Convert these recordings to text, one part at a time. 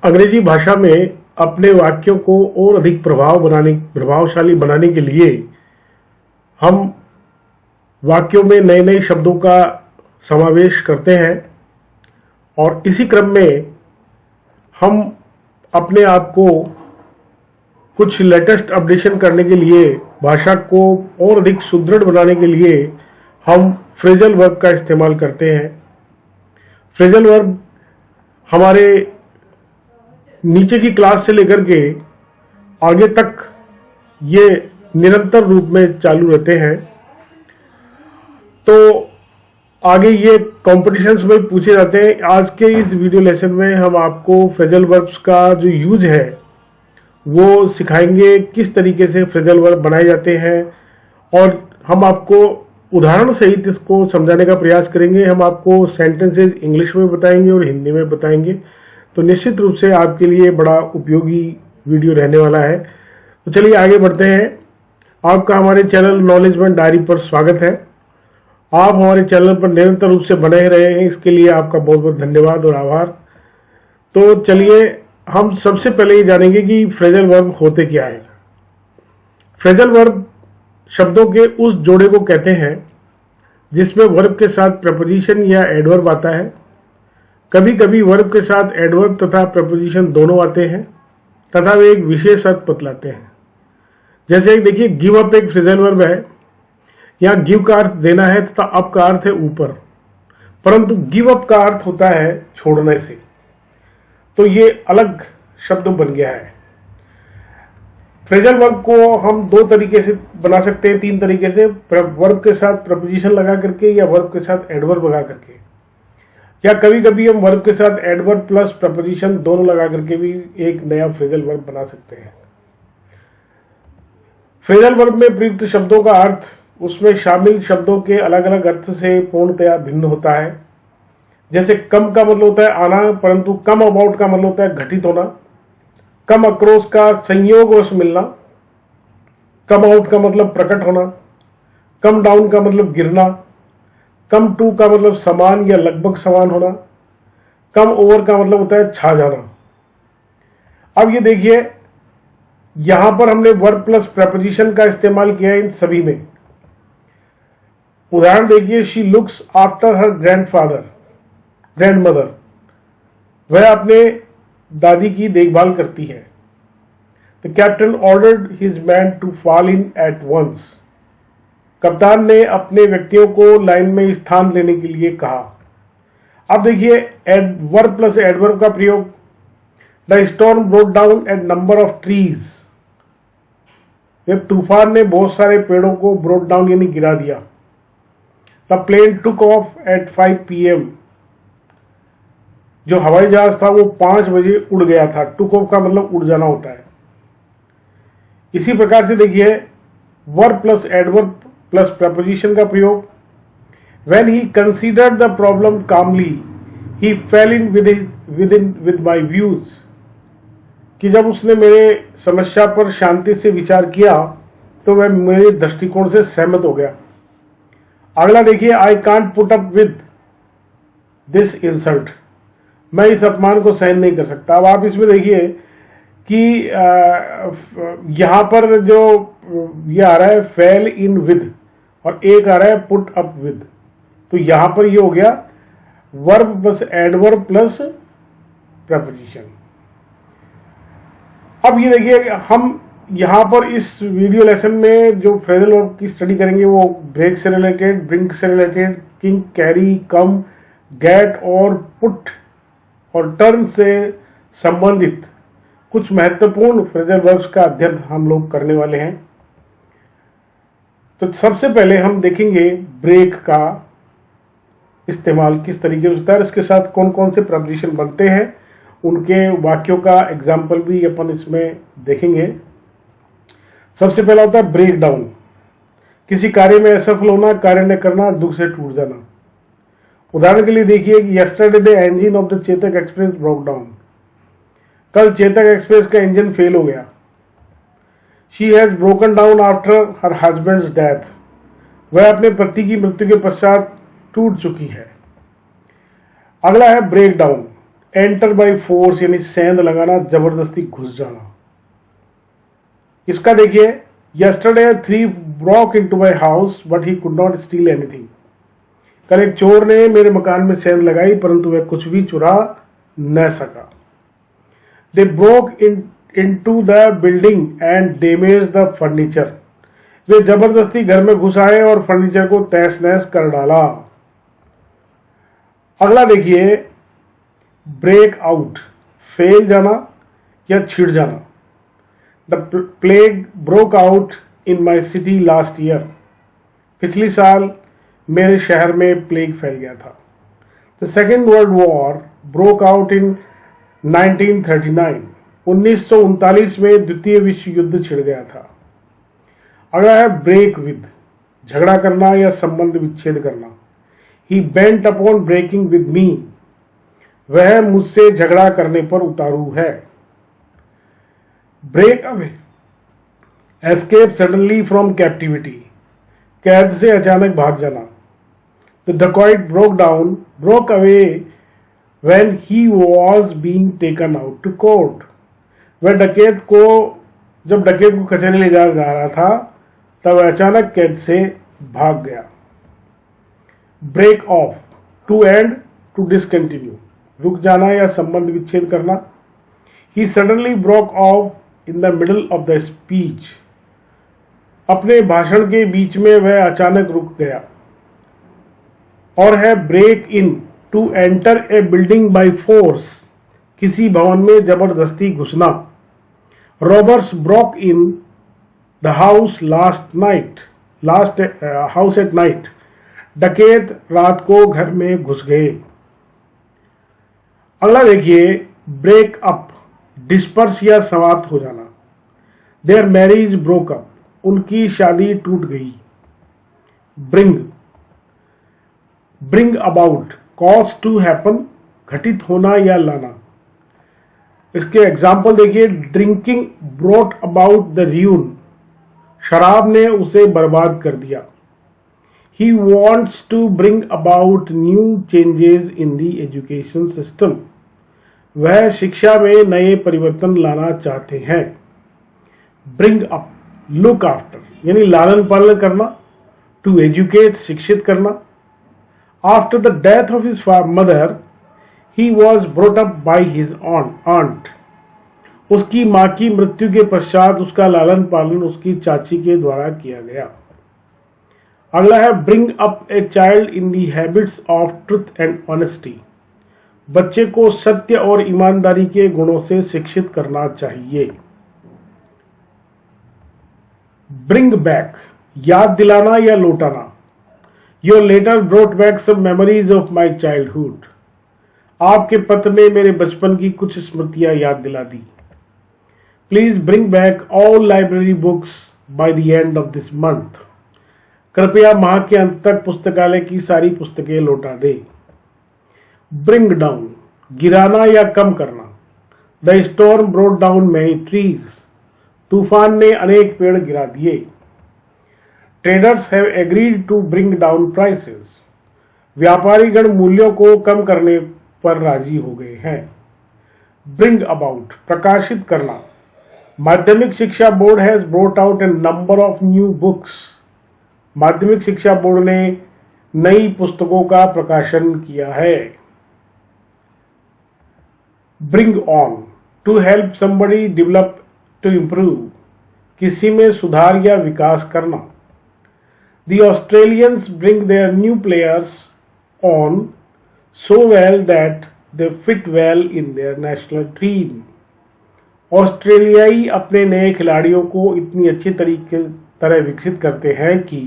अंग्रेजी भाषा में अपने वाक्यों को और अधिक प्रभावशाली बनाने के लिए हम वाक्यों में नए नए शब्दों का समावेश करते हैं और इसी क्रम में हम अपने आप को कुछ लेटेस्ट अपडेशन करने के लिए, भाषा को और अधिक सुदृढ़ बनाने के लिए हम फ्रेजल वर्ब का इस्तेमाल करते हैं। फ्रेजल वर्ब हमारे नीचे की क्लास से लेकर के आगे तक ये निरंतर रूप में चालू रहते हैं। तो आगे ये कॉम्पिटिशन्स में पूछे जाते हैं। आज के इस वीडियो लेसन में हम आपको फ्रेजल वर्ब्स का जो यूज है वो सिखाएंगे, किस तरीके से फ्रेजल वर्ब बनाए जाते हैं और हम आपको उदाहरण सहित इसको समझाने का प्रयास करेंगे। हम आपको सेंटेंसेस इंग्लिश में बताएंगे और हिंदी में बताएंगे, तो निश्चित रूप से आपके लिए बड़ा उपयोगी वीडियो रहने वाला है। तो चलिए आगे बढ़ते हैं। आपका हमारे चैनल नॉलेजमेंट डायरी पर स्वागत है। आप हमारे चैनल पर निरंतर रूप से बने रहे हैं, इसके लिए आपका बहुत बहुत धन्यवाद और आभार। तो चलिए हम सबसे पहले ये जानेंगे कि फ्रेजल वर्ब होते क्या है। फ्रेजल वर्ब शब्दों के उस जोड़े को कहते हैं जिसमें वर्ब के साथ प्रपोजिशन या एडवर्ब आता है। कभी कभी वर्ब के साथ एडवर्ब तथा प्रपोजिशन दोनों आते हैं तथा वे एक विशेष अर्थ बतलाते हैं। जैसे देखिए, गिव अप एक फ्रेजल वर्ब है। यहाँ गिव का अर्थ देना है तथा अप का अर्थ है ऊपर, परंतु गिव अप का अर्थ होता है छोड़ने से। तो ये अलग शब्द बन गया है। फ्रेजल वर्ब को हम दो तरीके से बना सकते हैं, तीन तरीके से, वर्ब के साथ प्रपोजिशन लगा करके या वर्ब के साथ एडवर्ब लगा करके, या कभी कभी हम वर्ब के साथ एडवर्ब प्लस प्रपोजिशन दोनों लगा करके भी एक नया फ्रेजल वर्ब बना सकते हैं। फ्रेजल वर्ब में प्रयुक्त शब्दों का अर्थ उसमें शामिल शब्दों के अलग अलग अर्थ से पूर्णतया भिन्न होता है। जैसे कम का मतलब होता है आना, परंतु कम अबाउट का मतलब होता है घटित होना। कम अक्रॉस का संयोगवश मिलना। कम आउट का मतलब प्रकट होना। कम डाउन का मतलब गिरना। कम टू का मतलब समान या लगभग समान होना। कम ओवर का मतलब होता है छा जाना। अब ये देखिए, यहां पर हमने वर्ब प्लस प्रपोजिशन का इस्तेमाल किया है इन सभी में। उदाहरण देखिए, she looks after her grandmother, वह अपने दादी की देखभाल करती है। The captain ordered his man to fall in at once, कप्तान ने अपने व्यक्तियों को लाइन में स्थान लेने के लिए कहा। अब देखिए, वर्ब प्लस एडवर्ब का प्रयोग। The storm broke down at number of trees, तूफान ने बहुत सारे पेड़ों को ब्रोक डाउन यानी गिरा दिया। The plane took off at 5 PM, जो हवाई जहाज था वो 5 बजे उड़ गया था। टुक ऑफ का मतलब उड़ जाना होता है। इसी प्रकार से देखिए, verb plus adverb plus preposition का प्रयोग। When he considered the problem calmly, he fell in with my views, कि जब उसने मेरे समस्या पर शांति से विचार किया तो वह मेरे दृष्टिकोण से सहमत हो गया। अगला देखिए, I can't put up with this insult, मैं इस अपमान को सहन नहीं कर सकता। अब आप इसमें देखिए कि यहां पर जो ये आ रहा है फेल इन विद और एक आ रहा है पुट अप विद, तो यहां पर ये हो गया verb plus adverb plus preposition. अब ये देखिए, हम यहां पर इस वीडियो लेसन में जो फ्रेजल वर्ब की स्टडी करेंगे वो ब्रेक से रिलेटेड, ब्रिंक से रिलेटेड, किंग, कैरी, कम, गेट और पुट और टर्न से संबंधित कुछ महत्वपूर्ण फ्रेजल वर्ब्स का अध्ययन हम लोग करने वाले हैं। तो सबसे पहले हम देखेंगे ब्रेक का इस्तेमाल किस तरीके से होता है, इसके साथ कौन कौन से प्रपोजिशन बनते हैं, उनके वाक्यों का एग्जाम्पल भी अपन इसमें देखेंगे। सबसे पहला होता है ब्रेक डाउन, किसी कार्य में असफल होना, कार्य न करना, दुख से टूट जाना। उदाहरण के लिए देखिए कि yesterday the engine of the Chetak express broke down, कल चेतक एक्सप्रेस का इंजन फेल हो गया। She has broken down after her husband's death, वह अपने पति की मृत्यु के पश्चात टूट चुकी है। अगला है break down, enter by force यानी सेंध लगाना, जबरदस्ती घुस जाना। इसका देखिए, yesterday a thief broke into my house but he could not steal anything। कल एक चोर ने मेरे मकान में सेंध लगाई परंतु वह कुछ भी चुरा न सका। They broke into the building and damaged the furniture। वे जबरदस्ती घर में घुस आए और फर्नीचर को तहस नहस कर डाला। अगला देखिए, ब्रेक आउट, फैल जाना या छिड़ जाना। The plague broke out in my city last year। पिछली साल मेरे शहर में प्लेग फैल गया था। The Second World War broke out in 1939। 1939 में द्वितीय विश्व युद्ध छिड़ गया था। अगला है ब्रेक विद, झगड़ा करना या संबंध विच्छेद करना। He bent upon breaking with me। वह मुझसे झगड़ा करने पर उतारू है। Break away, escape suddenly from captivity, कैद से अचानक भाग जाना। The dacoit broke away when he was being taken out to court। वह जब डकैत को कचहरी ले जा रहा था तब अचानक कैद से भाग गया। Break off, to end, to discontinue, रुक जाना या संबंध विच्छेद करना। He suddenly broke off in the middle of the speech। अपने भाषण के बीच में वह अचानक रुक गया। और है break in, to enter a building by force, किसी भवन में जबरदस्ती घुसना। Robbers broke in the house house at night. डकैत रात को घर में घुस गए। अगला देखिए, ब्रेक अप, डिस्पर्स या समाप्त हो जाना। देयर मैरिज ब्रोक अप, उनकी शादी टूट गई। Bring about, cause to happen, घटित होना या लाना। इसके एग्जाम्पल देखिए, drinking brought about the ruin, शराब ने उसे बर्बाद कर दिया। He wants to bring about new changes in the education system। वह शिक्षा में नए परिवर्तन लाना चाहते हैं। ब्रिंग अप, लुक आफ्टर यानी लालन पालन करना। टू एजुकेट, शिक्षित करना। After the death of his mother he was brought up by his ऑन्ट। उसकी मां की मृत्यु के पश्चात उसका लालन पालन उसकी चाची के द्वारा किया गया। अगला है bring up a child in the habits of truth and honesty. बच्चे को सत्य और ईमानदारी के गुणों से शिक्षित करना चाहिए। ब्रिंग बैक, याद दिलाना या लौटाना। Your letter brought back some memories of my childhood. आपके पत्र ने मेरे बचपन की कुछ स्मृतियां याद दिला दी। Please bring back all library books by the end of this month. कृपया माह के अंत तक पुस्तकालय की सारी पुस्तकें लौटा दे। ब्रिंग डाउन, गिराना या कम करना। The storm brought down many trees. तूफान ने अनेक पेड़ गिरा दिए। Traders have agreed to bring down prices. व्यापारीगण मूल्यों को कम करने पर राजी हो गए हैं। ब्रिंग अबाउट, प्रकाशित करना। माध्यमिक शिक्षा board has brought out A number of new books. माध्यमिक शिक्षा बोर्ड ने नई पुस्तकों का प्रकाशन किया है। Bring on, to help somebody develop, to improve, किसी में सुधार या विकास करना। The Australians bring their new players on so well that they fit well in their national team. ऑस्ट्रेलियाई अपने नए खिलाड़ियों को इतनी अच्छी तरह विकसित करते हैं कि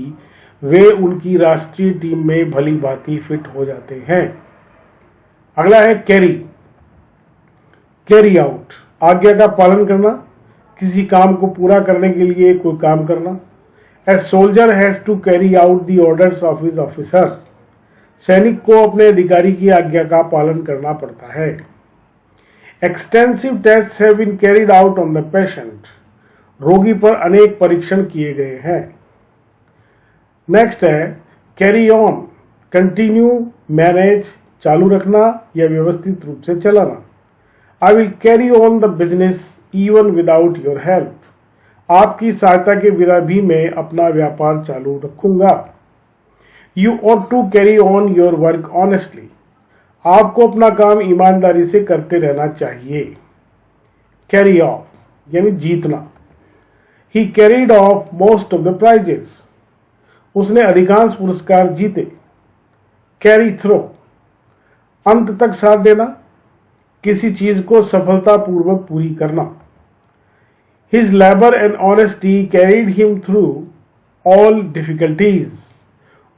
वे उनकी राष्ट्रीय टीम में भली भांति फिट हो जाते हैं। अगला है कैरी आउट, आज्ञा का पालन करना, किसी काम को पूरा करने के लिए कोई काम करना। A soldier has to carry out the orders of his officer. सैनिक को अपने अधिकारी की आज्ञा का पालन करना पड़ता है। Extensive test have been carried out on the patient. रोगी पर अनेक परीक्षण किए गए हैं। नेक्स्ट है कैरी ऑन, कंटिन्यू, मैनेज, चालू रखना या व्यवस्थित रूप से चलाना। I will carry on the business even without your help. आपकी सहायता के बिना भी मैं अपना व्यापार चालू रखूंगा। You ought to carry on your work honestly. आपको अपना काम ईमानदारी से करते रहना चाहिए। कैरी ऑफ यानी जीतना। He carried off most of the prizes. उसने अधिकांश पुरस्कार जीते। कैरी थ्रू अंत तक साथ देना, किसी चीज को सफलतापूर्वक पूरी करना। His labour and honesty carried him through all difficulties.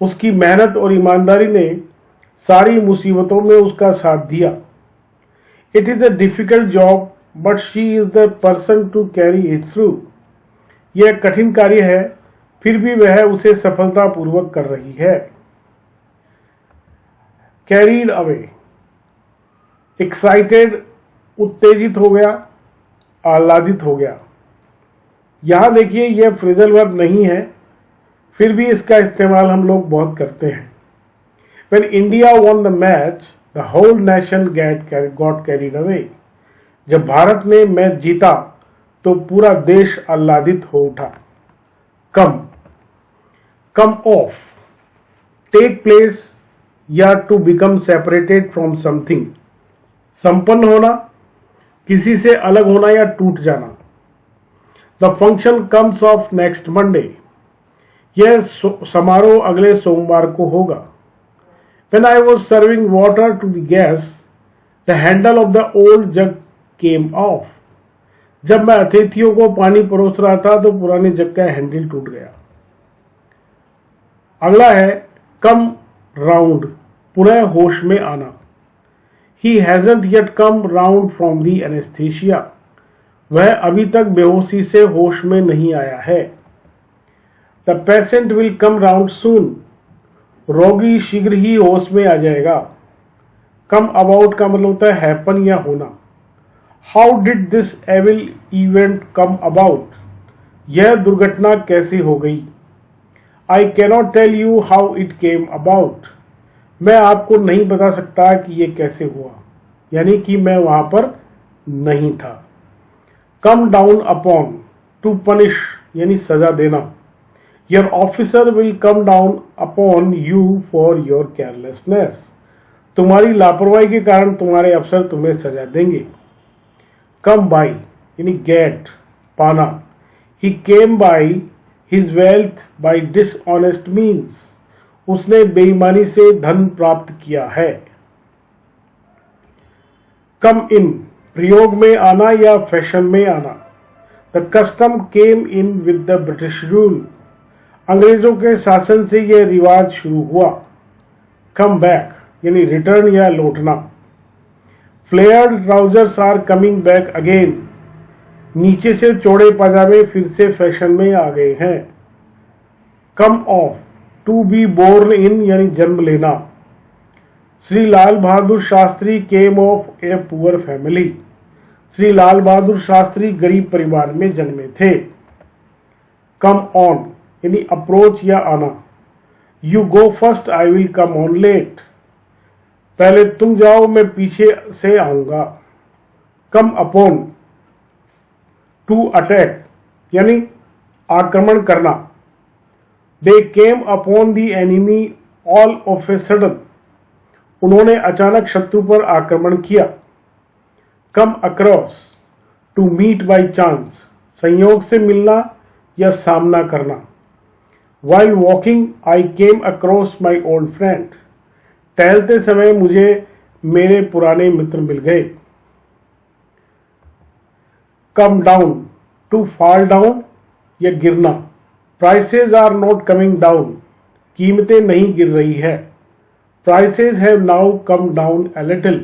उसकी मेहनत और ईमानदारी ने सारी मुसीबतों में उसका साथ दिया। It is a difficult job but she is the person to carry it through. यह कठिन कार्य है, फिर भी वह उसे सफलतापूर्वक कर रही है। कैरीड अवे एक्साइटेड उत्तेजित हो गया, आह्लादित हो गया। यहां देखिए यह फ्रेजल वर्ब नहीं है, फिर भी इसका इस्तेमाल हम लोग बहुत करते हैं। When India won the match, the whole nation got carried away. जब भारत ने मैच जीता तो पूरा देश आह्लादित हो उठा। कम ऑफ टेक प्लेस या to become separated from something. संपन्न होना, किसी से अलग होना या टूट जाना। The function comes off next Monday. यह समारोह अगले सोमवार को होगा। When I was serving water to the guests, the handle of the old jug came off. जब मैं अतिथियों को पानी परोस रहा था तो पुराने जग का हैंडल टूट गया। अगला है कम राउंड, पुनः होश में आना। He hasn't yet come round from the anesthesia. वह अभी तक बेहोशी से होश में नहीं आया है। The patient will come round soon. रोगी शीघ्र ही होश में आ जाएगा। कम अबाउट का मतलब होता है हैपन या होना। How did this evil event come about. यह दुर्घटना कैसे हो गई। I cannot tell you how it came about. मैं आपको नहीं बता सकता कि यह कैसे हुआ, यानी कि मैं वहां पर नहीं था। Come down upon two punish यानी सजा देना। Your officer will come down upon you for your carelessness. तुम्हारी लापरवाही के कारण तुम्हारे अफसर तुम्हें सजा देंगे। Come by यानी get पाना। He came by his wealth by dishonest means. उसने बेईमानी से धन प्राप्त किया है। Come in प्रयोग में आना या फैशन में आना। The custom came in with the British rule. अंग्रेजों के शासन से यह रिवाज शुरू हुआ। कम बैक यानी रिटर्न या लौटना। Flared trousers are coming back again. नीचे से चौड़े पजामे फिर से फैशन में आ गए हैं। Come of to be born in यानी जन्म लेना। Shri Lal Bahadur Shastri came of a poor family. Shri Lal Bahadur Shastri गरीब परिवार में जन्मे थे। कम ऑन यानी अप्रोच या आना। You go first I will come on late. पहले तुम जाओ मैं पीछे से आऊंगा। कम अपॉन टू अटैक यानी आक्रमण करना। They came upon the enemy all of a sudden. उन्होंने अचानक शत्रु पर आक्रमण किया। Come across to meet by chance संयोग से मिलना या सामना करना। While walking, I came across my old friend. टहलते समय मुझे मेरे पुराने मित्र मिल गए। Come down, to fall down या गिरना। Prices are not coming down. कीमतें नहीं गिर रही है। Prices have now come down a little.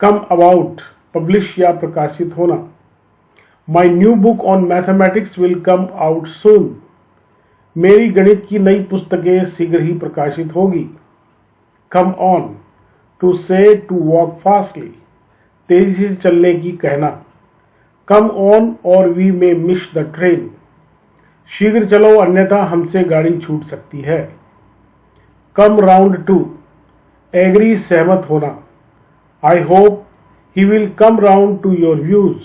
Come about, publish या प्रकाशित होना। My new book on mathematics will come out soon. मेरी गणित की नई पुस्तकें शीघ्र ही प्रकाशित होगी। Come on to say to walk fastly तेजी से चलने की कहना। कम ऑन और we may miss the train शीघ्र चलो अन्यथा हमसे गाड़ी छूट सकती है। कम राउंड टू एग्री सहमत होना। I hope he will come round to your views.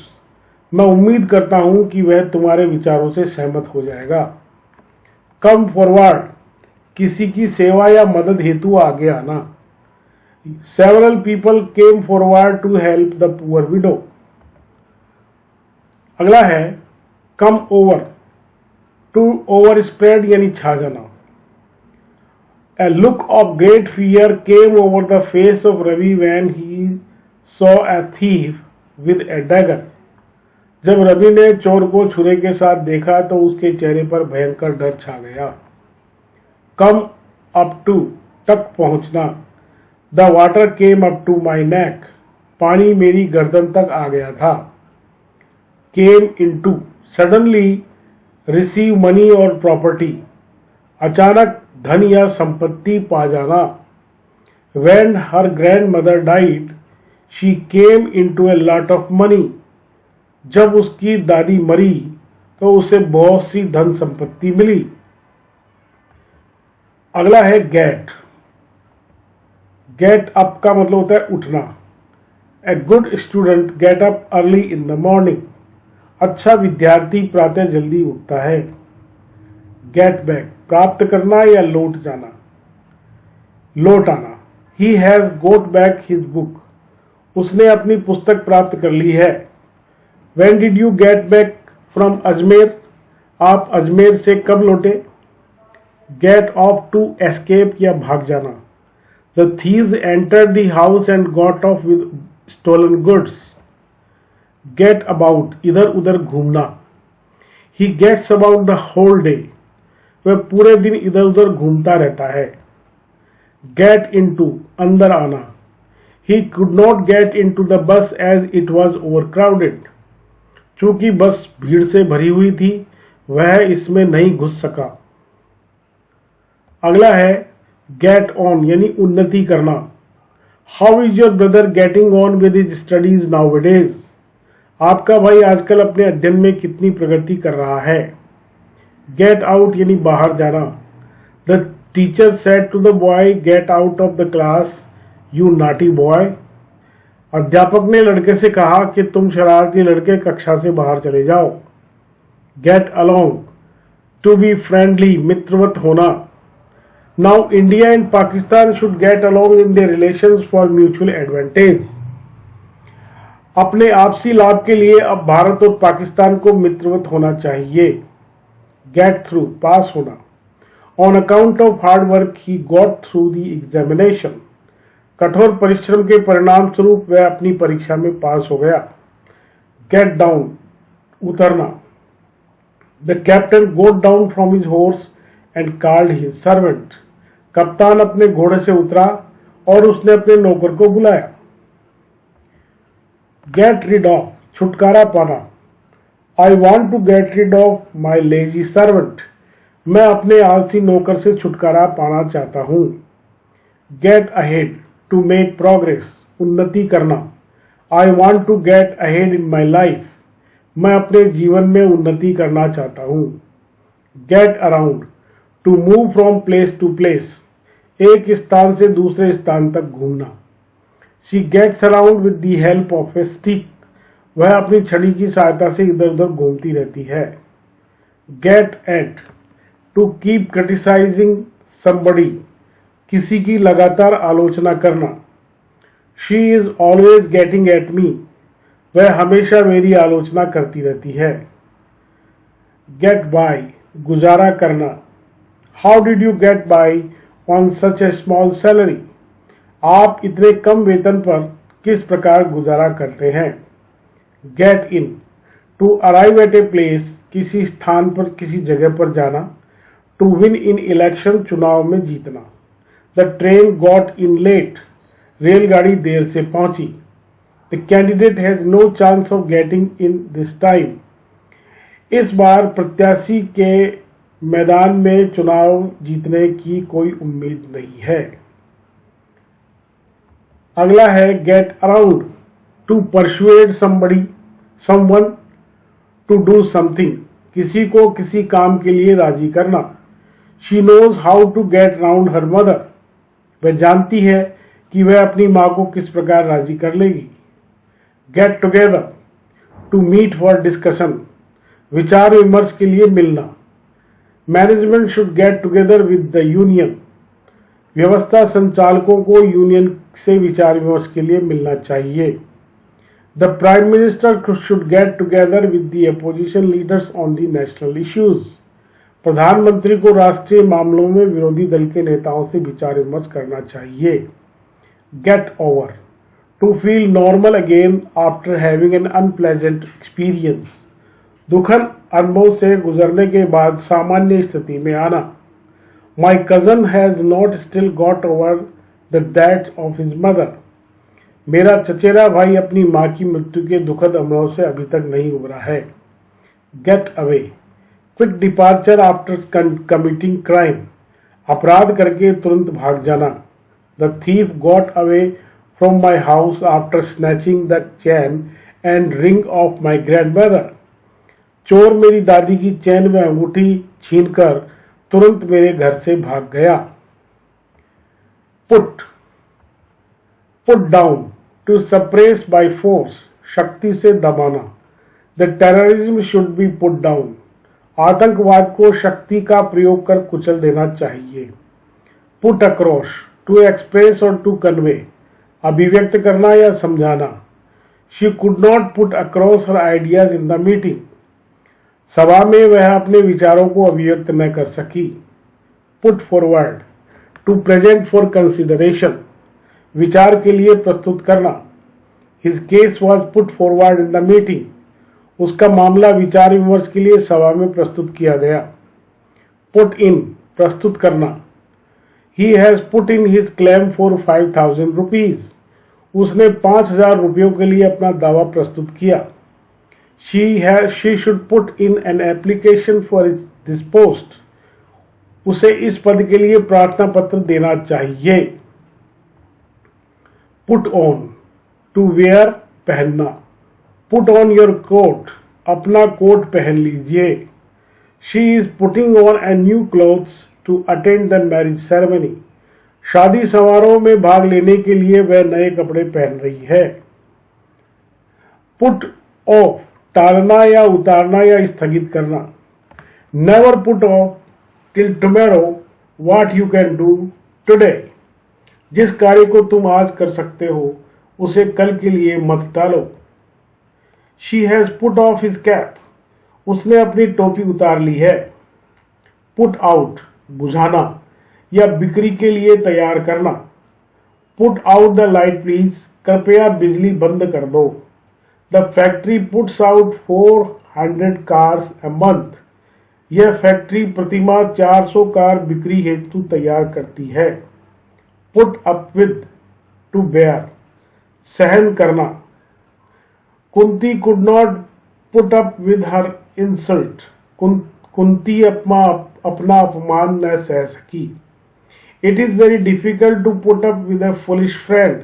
मैं उम्मीद करता हूं कि वह तुम्हारे विचारों से सहमत हो जाएगा। कम फॉरवर्ड, किसी की सेवा या मदद हेतु आगे आना। Several people came forward to help the poor widow. अगला है come over, to overspread यानी छा जाना। A look of great fear came over the face of Ravi when he saw a thief with a dagger. जब रवि ने चोर को छुरे के साथ देखा तो उसके चेहरे पर भयंकर डर छा गया। Come up to, तक पहुंचना। The water came up to my neck. पानी मेरी गर्दन तक आ गया था। Came into, suddenly receive money or property. अचानक धन या संपत्ति पा जाना। When her grandmother died, she came into a lot of money. जब उसकी दादी मरी तो उसे बहुत सी धन संपत्ति मिली। अगला है गेट। गेट अप का मतलब होता है उठना। A good student get up early in the morning. अच्छा विद्यार्थी प्रातः जल्दी उठता है। गेट बैक, प्राप्त करना या लौट जाना, लौट आना। He has got back his book. उसने अपनी पुस्तक प्राप्त कर ली है। When did you get back from Ajmer? आप अजमेर से कब लौटे? Get off, to escape या भाग जाना। The thieves entered the house and got off with stolen goods. Get about, इधर उधर घूमना। He gets about the whole day. वह पूरे दिन इधर उधर घूमता रहता है। Get into, अंदर आना। He could not get into the bus as it was overcrowded. चूंकि बस भीड़ से भरी हुई थी वह इसमें नहीं घुस सका। अगला है गेट ऑन यानी उन्नति करना। How is your brother getting on with his studies nowadays? आपका भाई आजकल अपने अध्ययन में कितनी प्रगति कर रहा है। गेट आउट यानी बाहर जाना। The teacher said to the boy get out of the class you naughty boy. अध्यापक ने लड़के से कहा कि तुम शरारती लड़के कक्षा से बाहर चले जाओ। Get along, to be friendly, मित्रवत होना। Now India and Pakistan should get along in their relations for mutual advantage. अपने आपसी लाभ के लिए अब भारत और पाकिस्तान को मित्रवत होना चाहिए। गेट थ्रू, पास होना। On account of hard work he got through the examination. कठोर परिश्रम के परिणाम स्वरूप वह अपनी परीक्षा में पास हो गया। गेट डाउन, उतरना। The captain got down from his horse and called his servant. कप्तान अपने घोड़े से उतरा और उसने अपने नौकर को बुलाया। गेट रिड ऑफ, छुटकारा पाना। I want to get rid of my lazy servant. मैं अपने आलसी नौकर से छुटकारा पाना चाहता हूं। Get ahead, to make progress, उन्नति करना। I want to get ahead in my life. मैं अपने जीवन में उन्नति करना चाहता हूं। Get around, to move from place to place, एक स्थान से दूसरे स्थान तक घूमना। She gets around with the help of a stick. वह अपनी छड़ी की सहायता से इधर उधर घूमती रहती है। Get at, to keep criticising somebody, किसी की लगातार आलोचना करना। She is always getting at me, वह हमेशा मेरी आलोचना करती रहती है। गेट बाय, गुजारा करना। How did you get by on such a small salary? आप इतने कम वेतन पर किस प्रकार गुजारा करते हैं। Get in, to arrive at a place, किसी स्थान पर किसी जगह पर जाना। टू विन इन इलेक्शन, चुनाव में जीतना। The train got in late, रेलगाड़ी देर से पहुंची। The candidate has no chance of getting in this time, इस बार प्रत्याशी के मैदान में चुनाव जीतने की कोई उम्मीद नहीं है। अगला है get around, to persuade someone to do something, किसी को किसी काम के लिए राजी करना। She knows how to get round her mother, वह जानती है कि वह अपनी माँ को किस प्रकार राजी कर लेगी। Get together, to meet for discussion, विचार विमर्श के लिए मिलना। Management should get together with the union, व्यवस्था संचालकों को यूनियन से विचार विमर्श के लिए मिलना चाहिए। The prime minister should get together with the opposition leaders on the national issues, प्रधानमंत्री को राष्ट्रीय मामलों में विरोधी दल के नेताओं से विचार विमर्श करना चाहिए। Get over, to feel normal again after having an unpleasant experience, दुखद अनुभव से गुजरने के बाद सामान्य स्थिति में आना। My cousin has not still got over the death of his mother. मेरा चचेरा भाई अपनी माँ की मृत्यु के दुखद अनुभव से अभी तक नहीं उबरा है। Get away, quick departure after committing crime, अपराध करके तुरंत भाग जाना। The thief got away from my house after snatching the chain and ring of my grandmother. चोर मेरी दादी की चैन व अंगूठी छीनकर तुरंत मेरे घर से भाग गया। Put, put down, to suppress by force, शक्ति से दबाना। The terrorism should be put down, आतंकवाद को शक्ति का प्रयोग कर कुचल देना चाहिए। पुट अक्रॉस, टू एक्सप्रेस और टू कन्वे, अभिव्यक्त करना या समझाना। She could not put across her ideas in the meeting, सभा में वह अपने विचारों को अभिव्यक्त न कर सकी। Put forward, to present for consideration, विचार के लिए प्रस्तुत करना। His case was put forward in the meeting, उसका मामला विचार विमर्श के लिए सभा में प्रस्तुत किया गया। पुट इन, प्रस्तुत करना। He has put in his claim for 5000 rupees, उसने 5000 रुपयों के लिए अपना दावा प्रस्तुत किया। She should put in an application for this post, उसे इस पद के लिए प्रार्थना पत्र देना चाहिए। Put on, to wear, पहनना। Put on your coat, अपना कोट पहन लीजिए। She is putting on a new clothes to attend the marriage ceremony, शादी समारोह में भाग लेने के लिए वह नए कपड़े पहन रही है। Put off, टालना या उतारना या स्थगित करना। Never put off till tomorrow what you can do today, जिस कार्य को तुम आज कर सकते हो उसे कल के लिए मत टालो। She has put off his cap, उसने अपनी टोपी उतार ली है। पुट आउट, बुझाना या बिक्री के लिए तैयार करना। Put out the light please, कृपया बिजली बंद कर दो। The factory puts out 400 cars a month. यह फैक्ट्री प्रतिमाह 400 कार बिक्री हेतु तैयार करती है। Put up with, to bear, सहन करना। Kunti could not put up with her insult. Kunti अपना अपमान न सह सकी। It is very difficult to put up with a foolish friend.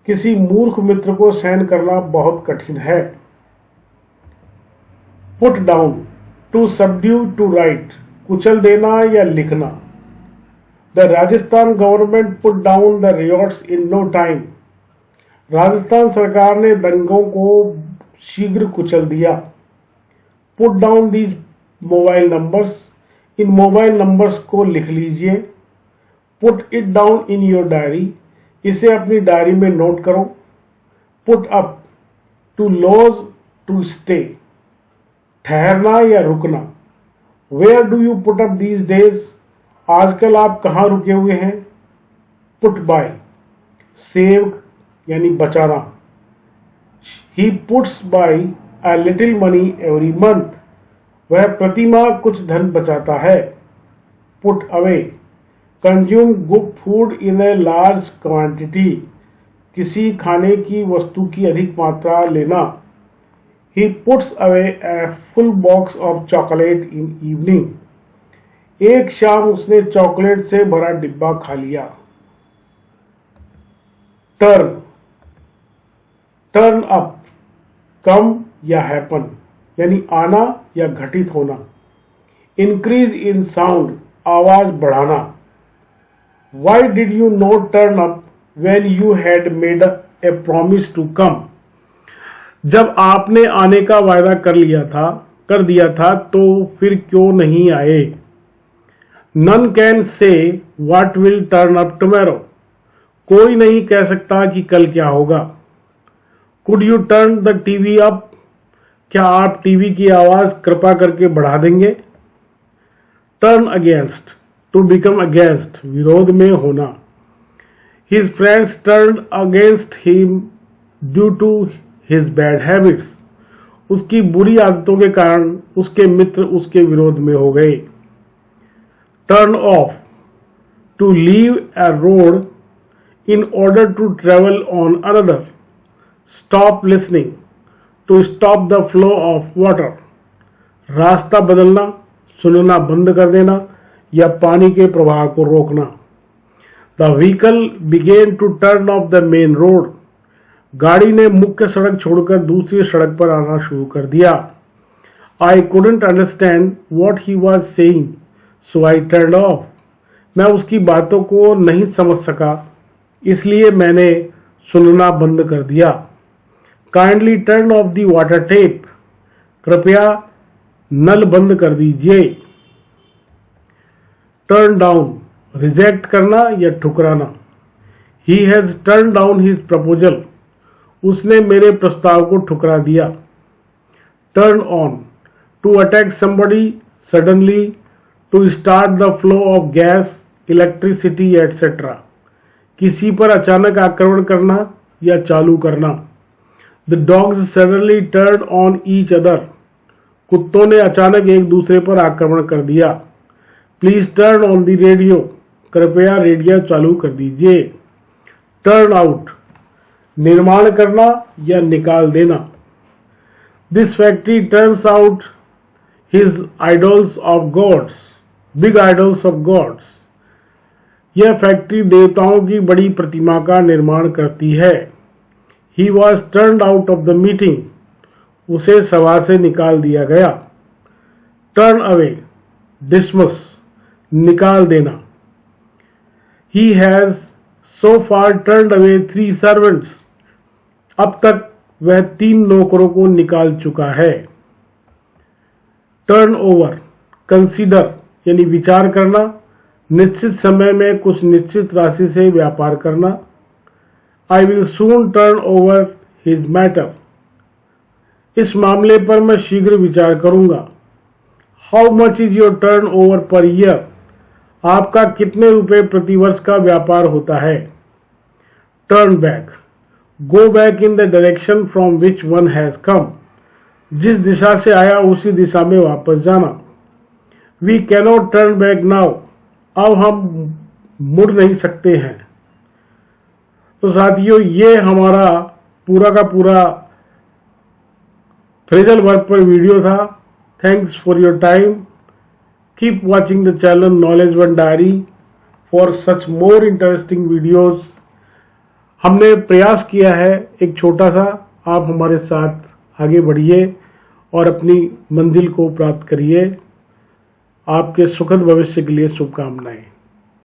किसी मूर्ख मित्र को सहन करना बहुत कठिन है। Put down, to subdue, to write, कुचल देना या लिखना। The Rajasthan government put down the riots in no time, Rajasthan सरकार ने दंगों को शीघ्र कुचल दिया। Put down these mobile numbers, इन मोबाइल नंबर्स को लिख लीजिए। Put it down in your diary, इसे अपनी डायरी में नोट करो। Put up, to lodge, to stay, ठहरना या रुकना। Where do you put up these days, आजकल आप कहाँ रुके हुए हैं। पुट बाय, सेव यानी बचाना। He puts by a little money every month, वह प्रति माह कुछ धन बचाता है। Put away, consume good food in a large quantity, किसी खाने की वस्तु की अधिक मात्रा लेना। He puts away a full box of chocolate in evening, एक शाम उसने चॉकलेट से भरा डिब्बा खा लिया। टर्न, टर्न अप, कम या हैपन यानी आना या घटित होना। इंक्रीज इन साउंड, आवाज बढ़ाना। Why did you not turn up when you had made a promise to come. जब आपने आने का वायदा कर दिया था तो फिर क्यों नहीं आए? None can say what will turn up tomorrow. कोई नहीं कह सकता कि कल क्या होगा. Could you turn the TV up? क्या आप टीवी की आवाज कृपा करके बढ़ा देंगे? Turn against, to become against, विरोध में होना. His friends turned against him due to his bad habits. उसकी बुरी आदतों के कारण उसके मित्र उसके विरोध में हो गए. Turn off, to leave a road in order to travel on another. Stop listening, to stop the flow of water. रास्ता बदलना, सुनना बंद कर देना या पानी के प्रवाह को रोकना. The vehicle began to turn off the main road. गाड़ी ने मुख्य सड़क छोड़कर दूसरी सड़क पर आना शुरू कर दिया. I couldn't understand what he was saying, so I turned off. मैं उसकी बातों को नहीं समझ सका, इसलिए मैंने सुनना बंद कर दिया. Kindly turn off the water tap. कृपया नल बंद कर दीजिए. Turn down, रिजेक्ट करना या ठुकराना. He has turned down his proposal. उसने मेरे प्रस्ताव को ठुकरा दिया. Turn on, to attack somebody suddenly, to start the flow of gas, electricity, etc. किसी पर अचानक आक्रमण करना या चालू करना. The dogs suddenly turned on each other. कुत्तों ने अचानक एक दूसरे पर आक्रमण कर दिया. Please turn on the radio. कृपया रेडियो चालू कर दीजिए. Turn out, निर्माण करना या निकाल देना. This factory turns out his idols of gods, big idols of gods. यह फैक्ट्री देवताओं की बड़ी प्रतिमा का निर्माण करती है. He was turned out of the meeting. उसे सभा से निकाल दिया गया. Turn away, dismiss, निकाल देना. He has so far turned away 3 servants. अब तक वह 3 नौकरों को निकाल चुका है. Turn over, consider यानी विचार करना, निश्चित समय में कुछ निश्चित राशि से व्यापार करना. I will soon turn over his matter. इस मामले पर मैं शीघ्र विचार करूंगा. How much is your turnover per year? आपका कितने रुपए प्रतिवर्ष का व्यापार होता है. Turn back, go back in the direction from which one has come. जिस दिशा से आया उसी दिशा में वापस जाना. We cannot turn back now. अब हम मुड़ नहीं सकते हैं. तो साथियों, ये हमारा पूरा का पूरा फ्रेजल वर्ब पर वीडियो था. Thanks for your time. Keep watching the channel Knowledge One Diary for such more interesting videos. हमने प्रयास किया है एक छोटा सा. आप हमारे साथ आगे बढ़िए और अपनी मंजिल को प्राप्त करिए. आपके सुखद भविष्य के लिए शुभकामनाएं.